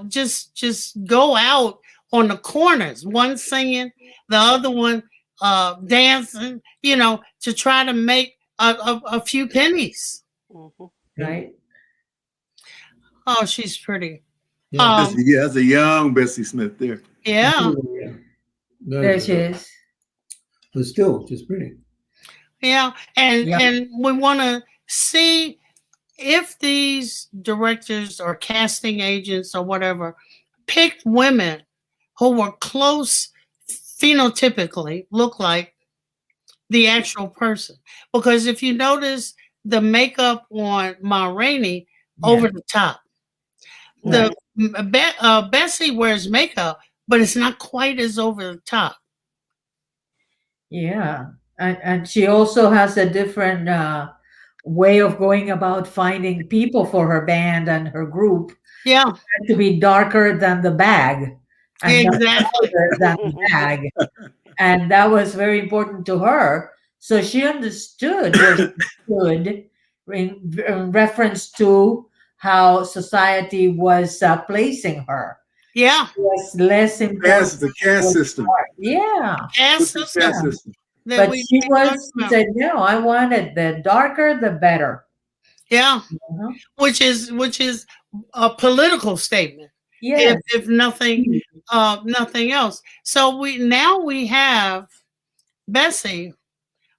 [SPEAKER 1] just go out on the corners, one singing, the other one dancing, to try to make a few pennies.
[SPEAKER 3] Right.
[SPEAKER 1] Oh, she's pretty.
[SPEAKER 2] That's a young Bessie Smith there.
[SPEAKER 1] Yeah.
[SPEAKER 3] There she is.
[SPEAKER 5] But still, she's pretty.
[SPEAKER 1] Yeah. And we want to see if these directors or casting agents or whatever picked women who were close phenotypically, look like the actual person. Because if you notice the makeup on Ma Rainey, over the top.
[SPEAKER 3] Right.
[SPEAKER 1] Bessie wears makeup, but it's not quite as over the top.
[SPEAKER 3] Yeah. And she also has a different way of going about finding people for her band and her group.
[SPEAKER 1] Yeah.
[SPEAKER 3] To be darker than the bag. And
[SPEAKER 1] Exactly.
[SPEAKER 3] than the bag. And that was very important to her. So she understood in reference to how society was placing her.
[SPEAKER 1] Yeah.
[SPEAKER 3] It was less important.
[SPEAKER 2] The caste system.
[SPEAKER 3] Yeah.
[SPEAKER 1] Caste
[SPEAKER 2] The
[SPEAKER 1] system.
[SPEAKER 2] caste system.
[SPEAKER 3] But she said, no, I wanted the darker, the better.
[SPEAKER 1] Yeah. Which is a political statement.
[SPEAKER 3] Yeah.
[SPEAKER 1] If nothing else. So we have Bessie,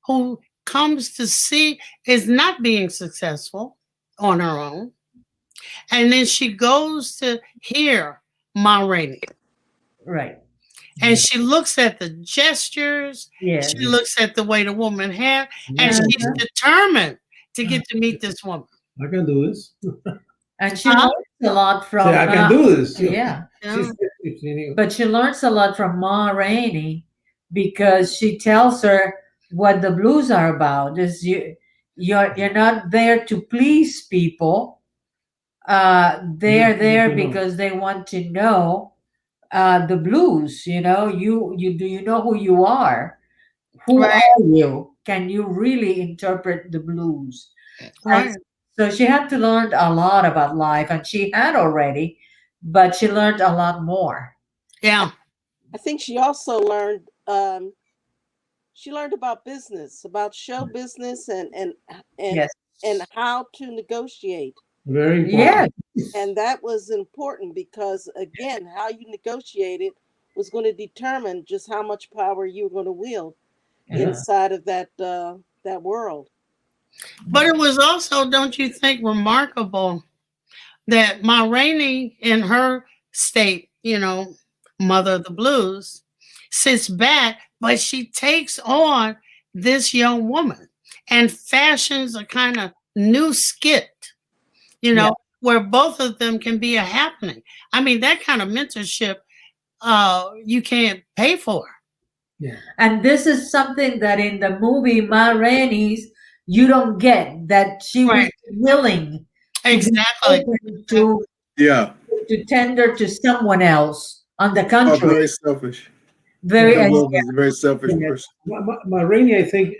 [SPEAKER 1] who comes to see is not being successful on her own. And then she goes to hear Ma Rainey.
[SPEAKER 3] Right.
[SPEAKER 1] And she looks at the gestures.
[SPEAKER 3] Yeah.
[SPEAKER 1] She looks at the way the woman had, and she's determined to get to meet this woman.
[SPEAKER 5] I can do this.
[SPEAKER 3] And she learns a lot from.
[SPEAKER 5] I can do this.
[SPEAKER 3] Yeah.
[SPEAKER 5] She's
[SPEAKER 3] But she learns a lot from Ma Rainey because she tells her what the blues are about. Is you're not there to please people. They're there
[SPEAKER 5] to know.
[SPEAKER 3] because they want to know the blues. You do you know who you are? Who
[SPEAKER 1] Right,
[SPEAKER 3] are you? Can you really interpret the blues? And
[SPEAKER 1] right.
[SPEAKER 3] so she had to learn a lot about life, and she had already, but she learned a lot more.
[SPEAKER 1] Yeah,
[SPEAKER 4] I think she also learned she learned about business, about show business, and
[SPEAKER 3] Yes.
[SPEAKER 4] and how to negotiate.
[SPEAKER 5] Very
[SPEAKER 3] Yeah.
[SPEAKER 5] important.
[SPEAKER 4] And that was important because again, how you negotiated was going to determine just how much power you were going to wield
[SPEAKER 3] Yeah.
[SPEAKER 4] inside of that world.
[SPEAKER 1] but it was also, don't you think, remarkable that Ma Rainey, in her state, mother of the blues, sits back, but she takes on this young woman and fashions a kind of new skit, you
[SPEAKER 3] Yeah.
[SPEAKER 1] know, where both of them can be a happening. I mean, that kind of mentorship, you can't pay for.
[SPEAKER 5] Yeah.
[SPEAKER 3] And this is something that in the movie Ma Rainey's you don't get, that she was
[SPEAKER 1] Right.
[SPEAKER 3] willing to be
[SPEAKER 1] Exactly.
[SPEAKER 3] open
[SPEAKER 2] Yeah.
[SPEAKER 3] to tender to someone else. On the
[SPEAKER 2] Oh,
[SPEAKER 3] contrary,
[SPEAKER 2] very selfish.
[SPEAKER 3] very
[SPEAKER 2] Her
[SPEAKER 3] yeah,
[SPEAKER 2] mother was a very selfish
[SPEAKER 5] Yeah.
[SPEAKER 2] person.
[SPEAKER 5] Rainey, I think,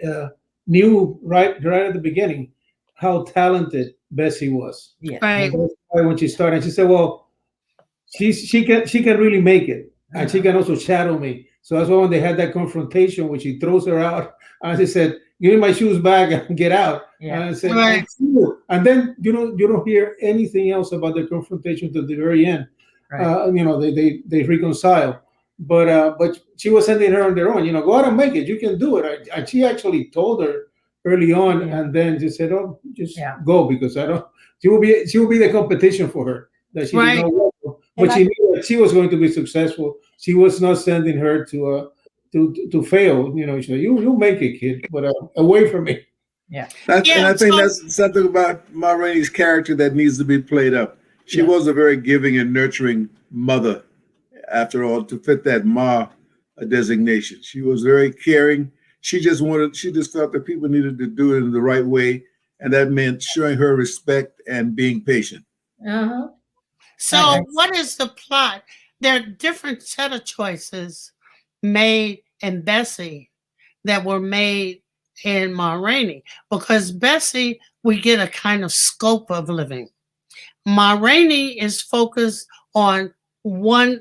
[SPEAKER 5] knew right at the beginning how talented Bessie was.
[SPEAKER 3] yeah.
[SPEAKER 1] Right.
[SPEAKER 5] And that's why when she started, she said, "Well, she can really make it, and she can also shadow me." So that's why when they had that confrontation, when she throws her out, and she said, "Give me my shoes back and get out."
[SPEAKER 3] Yeah.
[SPEAKER 5] And I said,
[SPEAKER 1] Right.
[SPEAKER 5] and then you don't hear anything else about the confrontation to the very end.
[SPEAKER 3] Right.
[SPEAKER 5] They reconcile, but she was sending her on their own. Go out and make it. You can do it. And she actually told her early on,
[SPEAKER 3] Yeah.
[SPEAKER 5] and then just said, "Oh, just
[SPEAKER 3] Yeah.
[SPEAKER 5] go, because I don't." She will be the competition for her, that she did
[SPEAKER 1] Right.
[SPEAKER 5] not want to.
[SPEAKER 4] And
[SPEAKER 5] But
[SPEAKER 4] I
[SPEAKER 5] she knew that she was going to be successful. She was not sending her to fail. She said, "You make it, kid, but away from me."
[SPEAKER 3] Yeah.
[SPEAKER 2] And
[SPEAKER 1] Yeah.
[SPEAKER 2] I think
[SPEAKER 1] So,
[SPEAKER 2] that's something about Ma Rainey's character that needs to be played up. She
[SPEAKER 5] Yeah.
[SPEAKER 2] was a very giving and nurturing mother, after all, to fit that Ma designation. She was very caring. She just felt that people needed to do it in the right way. And that meant showing her respect and being patient.
[SPEAKER 3] Uh-huh.
[SPEAKER 1] so what is the plot? There are different set of choices made in Bessie that were made in Ma Rainey, because Bessie, we get a kind of scope of living. Ma Rainey is focused on one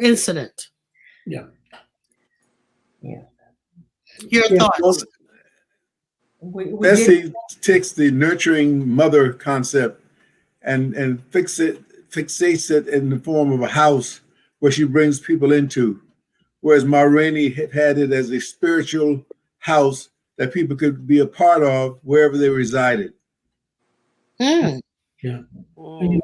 [SPEAKER 1] incident.
[SPEAKER 5] Yeah.
[SPEAKER 3] Yeah.
[SPEAKER 1] Your
[SPEAKER 5] Yeah.
[SPEAKER 2] Well,
[SPEAKER 1] thoughts?
[SPEAKER 3] We did.
[SPEAKER 2] Bessie takes the nurturing mother concept and fixates it in the form of a house where she brings people into, whereas Ma Rainey had it as a spiritual house that people could be a part of wherever they resided.
[SPEAKER 1] Mm,
[SPEAKER 5] Yeah.
[SPEAKER 4] mm,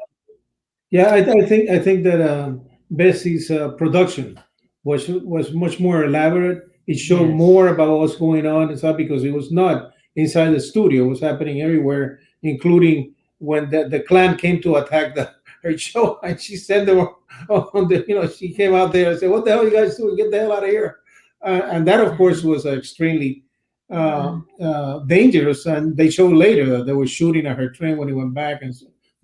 [SPEAKER 5] Yeah, I think that Bessie's production was much more elaborate. It showed
[SPEAKER 3] Yes.
[SPEAKER 5] more about what's going on inside, because it was not inside the studio; it was happening everywhere, including when the clan came to attack her show, and she sent them on the. She came out there and said, "What the hell are you guys doing? Get the hell out of here!" And that, of course, was extremely dangerous. And they showed later that they were shooting at her train when he went back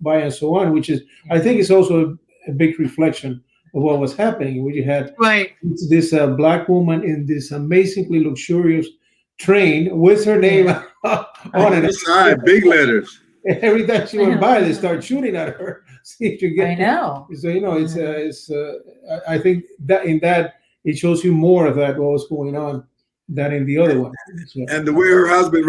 [SPEAKER 5] by and so on, which is, I think, it's also a big reflection of what was happening. Where you had
[SPEAKER 1] right.
[SPEAKER 5] this black woman in this amazingly luxurious train with her name
[SPEAKER 3] Yeah.
[SPEAKER 5] on it.
[SPEAKER 2] Inside, big letters.
[SPEAKER 5] Every time she went by, they start shooting at her. See if you
[SPEAKER 3] I
[SPEAKER 5] get.
[SPEAKER 3] know.
[SPEAKER 5] So I think that in that it shows you more of that what was going on than in the other one. So,
[SPEAKER 2] And the way her husband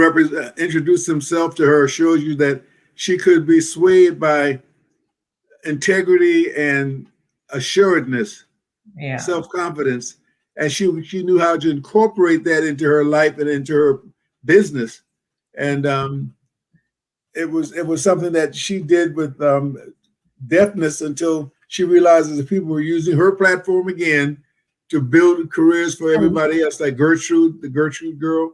[SPEAKER 2] introduced himself to her shows you that she could be swayed by integrity and assuredness,
[SPEAKER 3] Yeah.
[SPEAKER 2] self-confidence, and she knew how to incorporate that into her life and into her business. And it was something that she did with deftness, until she realizes that people were using her platform again to build careers for everybody else, like Gertrude, the Gertrude girl.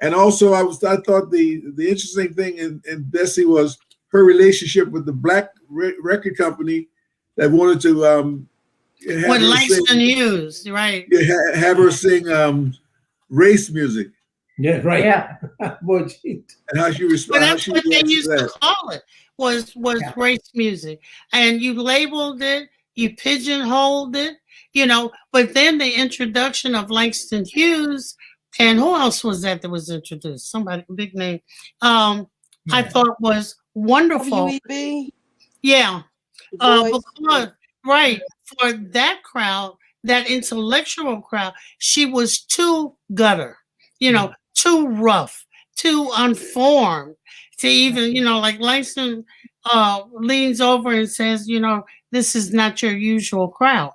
[SPEAKER 2] And also, I thought the interesting thing in Bessie was her relationship with the black record company that wanted to have
[SPEAKER 1] With
[SPEAKER 2] her sing,
[SPEAKER 1] Langston Hughes, right?
[SPEAKER 2] have her sing race music,
[SPEAKER 5] Yeah, right.
[SPEAKER 3] Yeah.
[SPEAKER 5] Boy, gee.
[SPEAKER 2] and how she
[SPEAKER 1] But
[SPEAKER 2] respond, how
[SPEAKER 1] that's
[SPEAKER 2] she
[SPEAKER 1] what they
[SPEAKER 2] reacts to
[SPEAKER 1] used to
[SPEAKER 2] that.
[SPEAKER 1] call it, was
[SPEAKER 3] Yeah.
[SPEAKER 1] race music. And you labeled it, you pigeonholed it, but then the introduction of Langston Hughes, and who else was that was introduced? Somebody big name. I
[SPEAKER 5] Yeah.
[SPEAKER 1] thought was wonderful.
[SPEAKER 4] WEB,
[SPEAKER 1] Yeah.
[SPEAKER 4] the boys.
[SPEAKER 1] Because right, for that crowd, that intellectual crowd, she was too gutter, too rough, too unformed to even, like Langston leans over and says, this is not your usual crowd,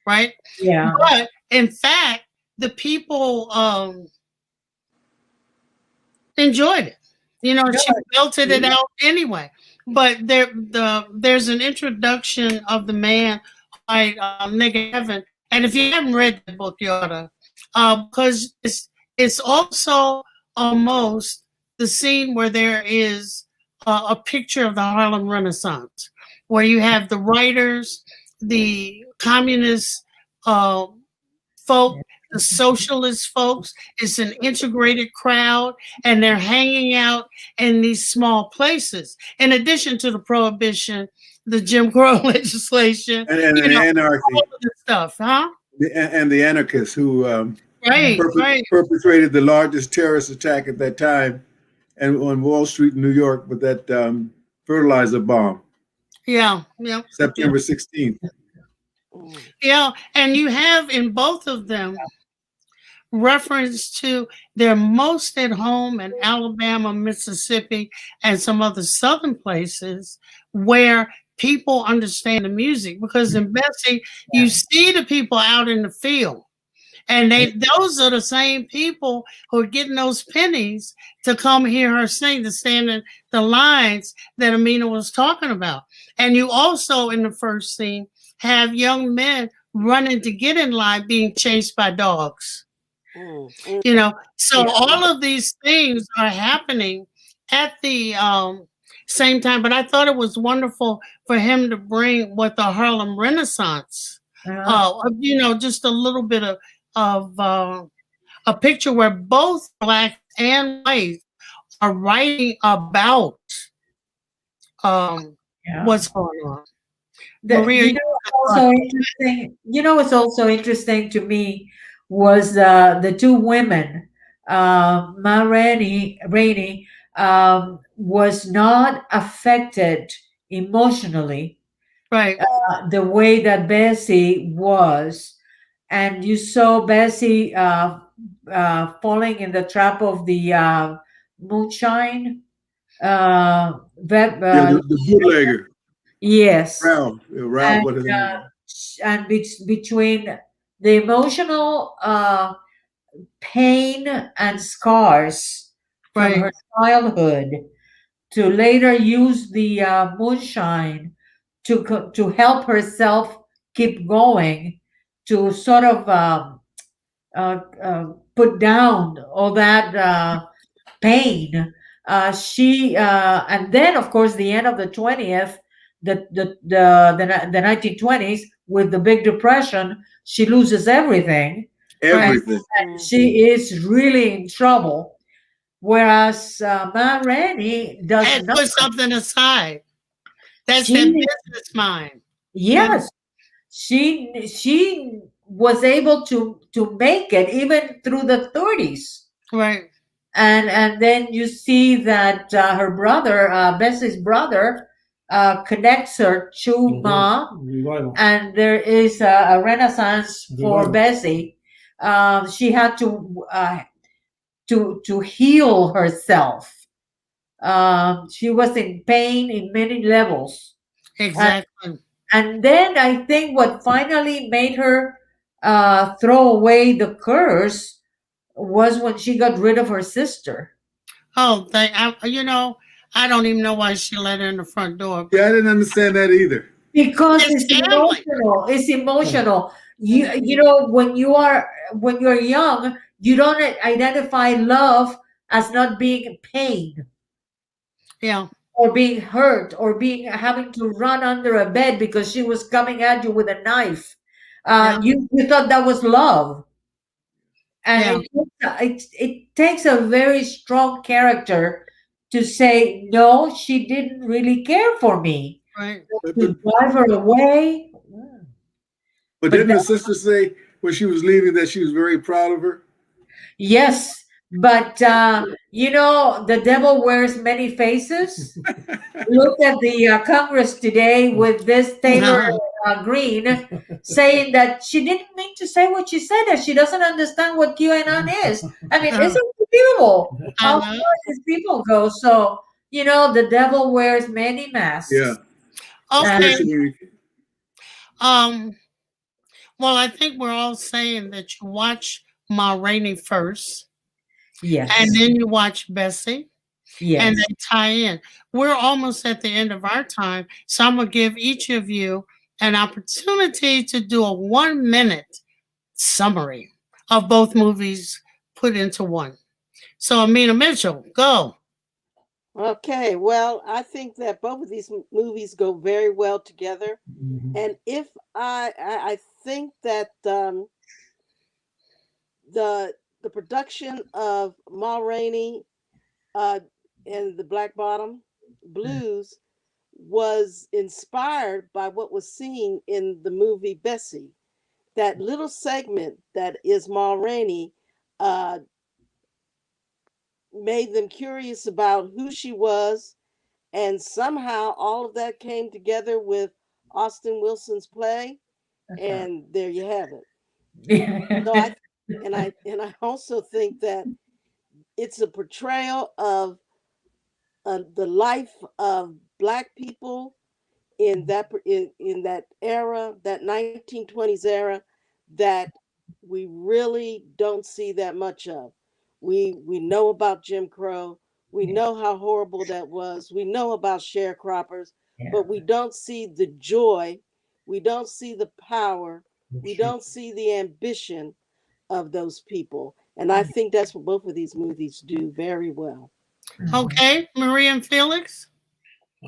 [SPEAKER 1] right?
[SPEAKER 3] Yeah.
[SPEAKER 1] But in fact, the people enjoyed it. She belted it out anyway. But there's an introduction of the man by Nigga Heaven, and if you haven't read the book, you oughta, because it's also almost the scene where there is a picture of the Harlem Renaissance, where you have the writers, the communist uh, folk, the socialist folks. It's an integrated crowd, and they're hanging out in these small places. In addition to the prohibition, the Jim Crow legislation,
[SPEAKER 2] And the
[SPEAKER 1] all
[SPEAKER 2] anarchy,
[SPEAKER 1] of the stuff, huh?
[SPEAKER 2] and the anarchists who
[SPEAKER 1] Right, right.
[SPEAKER 2] perpetrated the largest terrorist attack at that time, and on Wall Street in New York with that fertilizer bomb,
[SPEAKER 1] Yeah, yeah, yeah.
[SPEAKER 2] September 16th.
[SPEAKER 4] Mm.
[SPEAKER 1] Yeah, and you have in both of them reference to they're most at home in Alabama, Mississippi, and some other southern places where people understand the music. Because in Bessie, you see the people out in the field. And those are the same people who are getting those pennies to come hear her sing, to stand in the lines that Aminah was talking about. And you also, in the first scene, have young men running to get in line being chased by dogs.
[SPEAKER 4] Mm. Mm.
[SPEAKER 1] So
[SPEAKER 3] Yeah.
[SPEAKER 1] all of these things are happening at the same time. But I thought it was wonderful for him to bring what the Harlem Renaissance, just a little bit of a picture where both black and white are writing about
[SPEAKER 3] Yeah.
[SPEAKER 1] what's going on.
[SPEAKER 3] The,
[SPEAKER 1] Maria,
[SPEAKER 3] you know, also interesting. What's also interesting to me was the two women. Rainey was not affected emotionally
[SPEAKER 1] right,
[SPEAKER 3] the way that Bessie was, and you saw Bessie falling in the trap of the moonshine.
[SPEAKER 2] Yeah, the bootlegger,
[SPEAKER 3] Yes,
[SPEAKER 2] Ralph,
[SPEAKER 3] and
[SPEAKER 2] what is his name?
[SPEAKER 3] between the emotional pain and scars from
[SPEAKER 1] right,
[SPEAKER 3] her childhood to later use the moonshine to help herself keep going, to sort of put down all that pain. She And then, of course, the end of the 20th, the 1920s, with the Big Depression, she loses everything, and,
[SPEAKER 2] Everything.
[SPEAKER 3] and she is really in trouble. Whereas Ma Rainey does
[SPEAKER 1] and
[SPEAKER 3] not.
[SPEAKER 1] put something aside. That's that
[SPEAKER 3] She
[SPEAKER 1] business mind.
[SPEAKER 3] Yes, she was able to make it even through the 30s.
[SPEAKER 1] Right,
[SPEAKER 3] And then you see that her brother, Bessie's brother, connects her to Ma,
[SPEAKER 5] Revival.
[SPEAKER 3] and there is a renaissance for
[SPEAKER 5] Revival.
[SPEAKER 3] Bessie. She had to heal herself. She was in pain in many levels,
[SPEAKER 1] exactly.
[SPEAKER 3] and then I think what finally made her throw away the curse was when she got rid of her sister.
[SPEAKER 1] Oh, I don't even know why she let her in the front door.
[SPEAKER 2] Yeah, I didn't understand that either.
[SPEAKER 3] Because
[SPEAKER 1] It's
[SPEAKER 3] it's
[SPEAKER 1] family.
[SPEAKER 3] emotional. It's emotional. You know, when you're young, you don't identify love as not being pain
[SPEAKER 1] Yeah,
[SPEAKER 3] or being hurt or being having to run under a bed because she was coming at you with a knife.
[SPEAKER 1] yeah,
[SPEAKER 3] You thought that was love. And
[SPEAKER 1] Yeah.
[SPEAKER 3] it takes a very strong character to say, no, she didn't really care for me,
[SPEAKER 1] Right.
[SPEAKER 2] But,
[SPEAKER 3] to
[SPEAKER 2] but
[SPEAKER 3] drive her away.
[SPEAKER 2] but
[SPEAKER 3] But
[SPEAKER 2] didn't the sister say when she was leaving that she was very proud of her?
[SPEAKER 3] yes, but the devil wears many faces. Look at the Congress today with this Taylor
[SPEAKER 1] Uh-huh.
[SPEAKER 3] Green saying that she didn't mean to say what she said, that she doesn't understand what QAnon is. I mean, it's
[SPEAKER 1] Uh-huh.
[SPEAKER 3] unbelievable
[SPEAKER 1] I
[SPEAKER 3] how
[SPEAKER 1] know.
[SPEAKER 3] far these people go. So, the devil wears many
[SPEAKER 2] Yeah,
[SPEAKER 3] masks. And
[SPEAKER 1] Okay.
[SPEAKER 2] especially
[SPEAKER 1] Um. Well, I think we're all saying that you watch Ma Rainey first, and
[SPEAKER 3] yes,
[SPEAKER 1] then you watch Bessie, and
[SPEAKER 3] yes.
[SPEAKER 1] they tie in. We're almost at the end of our time, so I'm gonna give each of you an opportunity to do a 1 minute summary of both movies put into one. So, Amina Mitchell, go.
[SPEAKER 4] Okay, well, I think that both of these movies go very well together.
[SPEAKER 3] Mhm.
[SPEAKER 4] And if I think that the the production of Ma Rainey uh, and the Black Bottom Blues was inspired by what was seen in the movie Bessie. That little segment that is Ma Rainey uh, made them curious about who she was, and somehow all of that came together with Austin Wilson's play, and there you have it. So I also think that it's a portrayal of the life of Black people in that era, that 1920s era, that we really don't see that much of. We know about Jim Crow. We
[SPEAKER 3] Yeah,
[SPEAKER 4] know how horrible that was. We know about sharecroppers,
[SPEAKER 3] yeah,
[SPEAKER 4] but we don't see the joy. We don't see the power. We don't see the ambition of those people. And I think that's what both of these movies do very well.
[SPEAKER 3] mhm.
[SPEAKER 1] Okay, Maria and Felix.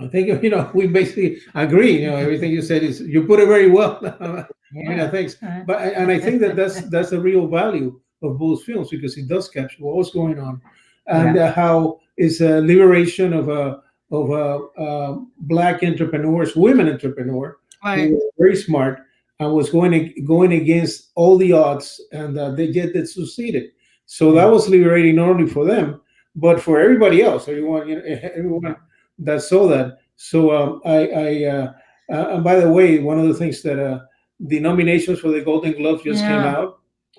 [SPEAKER 5] I think we basically agree. Everything you said is you put it very well. I mean,
[SPEAKER 3] Yeah.
[SPEAKER 5] thanks. And I think that that's the real value of both films because it does capture what's going on, and
[SPEAKER 3] Yeah.
[SPEAKER 5] how is a liberation of black entrepreneurs, women entrepreneur who
[SPEAKER 1] Right.
[SPEAKER 5] were very smart and was going against all the odds, and they get that succeeded. So that
[SPEAKER 3] Yeah.
[SPEAKER 5] was liberating not only for them but for everybody else. Everyone that saw that. So and by the way, one of the things that the nominations for the Golden Globe just came
[SPEAKER 3] Yeah.
[SPEAKER 5] out,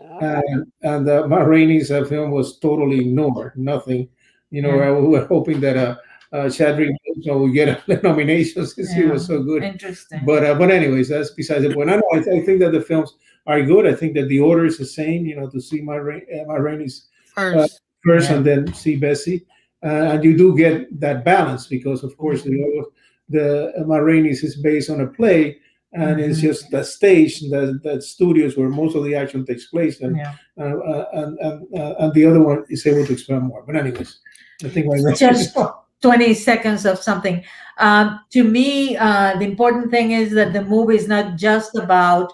[SPEAKER 4] Okay.
[SPEAKER 5] and Ma Rainey's film was totally ignored. Nothing.
[SPEAKER 3] Yeah.
[SPEAKER 5] We were hoping that Chadwick Boseman would get a nomination since he
[SPEAKER 3] Yeah.
[SPEAKER 5] was so good.
[SPEAKER 3] Interesting.
[SPEAKER 5] But anyways, that's besides the point. I know. I think that the films are good. I think that the order is the same. To see Ma Rainey's uh,
[SPEAKER 1] First.
[SPEAKER 5] first
[SPEAKER 3] Yeah.
[SPEAKER 5] and then see Bessie, and you do get that balance because, of course,
[SPEAKER 3] Mhm.
[SPEAKER 5] the Ma Rainey's is based on a play, and it's
[SPEAKER 3] Mhm.
[SPEAKER 5] just the stage, that studios where most of the action takes place, and
[SPEAKER 3] Yeah.
[SPEAKER 5] and the other one is able to expand more. But anyways, I think my
[SPEAKER 3] Just 20 seconds of something. To me, the important thing is that the movie is not just about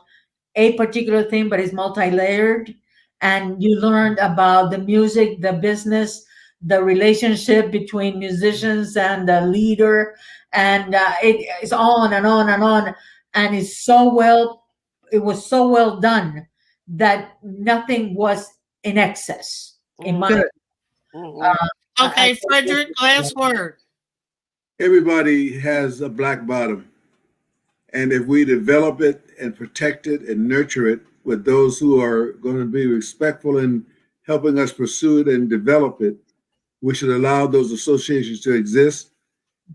[SPEAKER 3] a particular thing, but it's multi-layered. And you learned about the music, the business, the relationship between musicians and the leader, and it is on and on and on. And it was so well done that nothing was in excess, in my.
[SPEAKER 5] good.
[SPEAKER 4] Mm-hmm. Mm-hmm.
[SPEAKER 3] I
[SPEAKER 1] Okay, Frederick, last word.
[SPEAKER 2] everybody has a black bottom. And if we develop it and protect it and nurture it with those who are going to be respectful in helping us pursue it and develop it, we should allow those associations to exist.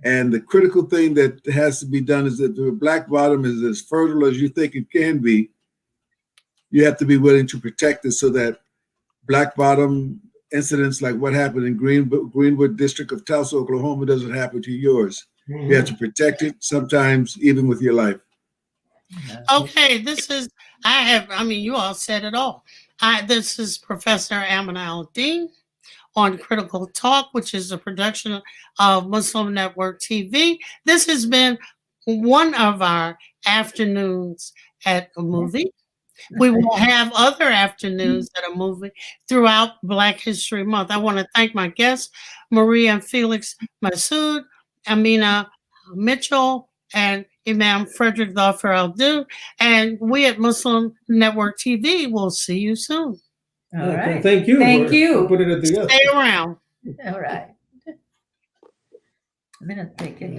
[SPEAKER 2] And the critical thing that has to be done is that the black bottom is as fertile as you think it can be. You have to be willing to protect it so that black bottom incidents like what happened in Greenwood District of Tulsa, Oklahoma, doesn't happen to yours. You have to protect it, sometimes even with your life.
[SPEAKER 1] Okay, I mean, you all said it all. This is Professor Aminah Al-Deen on Critical Talk, which is a production of Muslim Network TV. This has been one of our afternoons at a movie. We will have other afternoons that are moving throughout Black History Month. I want to thank my guests, Maria and Felix Masood, Amina Mitchell, and Imam Frederick Dhafar Al-Deen. And we at Muslim Network TV will see you soon.
[SPEAKER 3] All right.
[SPEAKER 5] Thank you.
[SPEAKER 3] Thank
[SPEAKER 5] for
[SPEAKER 3] you.
[SPEAKER 5] putting it together.
[SPEAKER 1] Stay around.
[SPEAKER 3] All right. I'm gonna take it now.